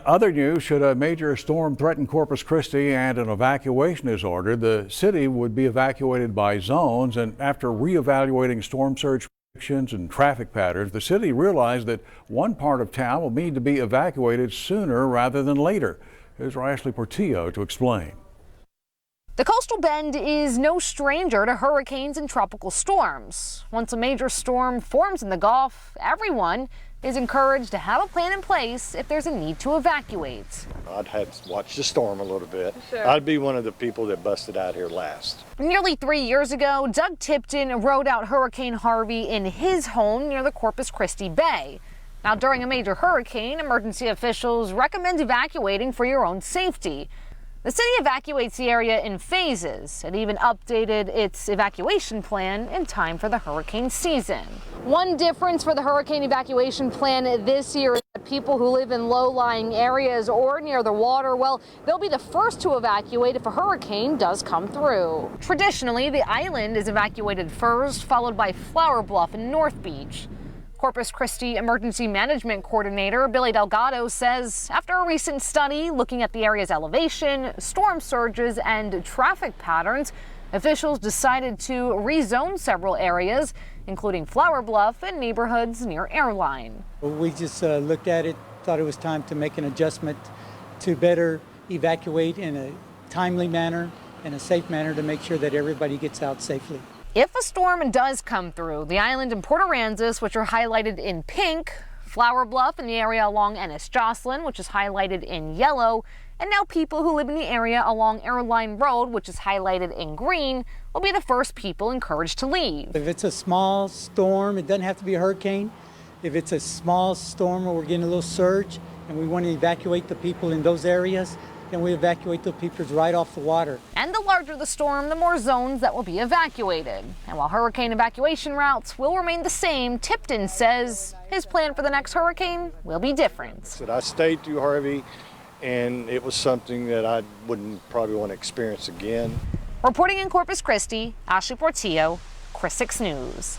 Other news, should a major storm threaten Corpus Christi and an evacuation is ordered, the city would be evacuated by zones. And after reevaluating storm surge predictions and traffic patterns, the city realized that one part of town will need to be evacuated sooner rather than later. Here's Ashley Portillo to explain. The coastal bend is no stranger to hurricanes and tropical storms. Once a major storm forms in the Gulf, everyone is encouraged to have a plan in place if there's a need to evacuate. I'd have to watch the storm a little bit. Sure. I'd be one of the people that busted out here last. Nearly 3 years ago, Doug Tipton rode out Hurricane Harvey in his home near the Corpus Christi Bay. Now, during a major hurricane, emergency officials recommend evacuating for your own safety. The city evacuates the area in phases. It even updated its evacuation plan in time for the hurricane season. One difference for the hurricane evacuation plan this year is that people who live in low-lying areas or near the water, well, they'll be the first to evacuate if a hurricane does come through. Traditionally, the island is evacuated first, followed by Flower Bluff and North Beach. Corpus Christi Emergency Management Coordinator Billy Delgado says after a recent study looking at the area's elevation, storm surges, and traffic patterns, officials decided to rezone several areas, including Flower Bluff and neighborhoods near Airline. We just looked at it, thought it was time to make an adjustment to better evacuate in a timely manner and a safe manner to make sure that everybody gets out safely. If a storm does come through, the island and Port Aransas, which are highlighted in pink, Flower Bluff and the area along Ennis Jocelyn, which is highlighted in yellow, and now people who live in the area along Airline Road, which is highlighted in green, will be the first people encouraged to leave. If it's a small storm, it doesn't have to be a hurricane. If it's a small storm where we're getting a little surge and we want to evacuate the people in those areas, then we evacuate the people right off the water. And the larger the storm, the more zones that will be evacuated. And while hurricane evacuation routes will remain the same, Tipton says his plan for the next hurricane will be different. I stayed through Harvey, and it was something that I wouldn't probably want to experience again. Reporting in Corpus Christi, Ashley Portillo, Chris 6 News.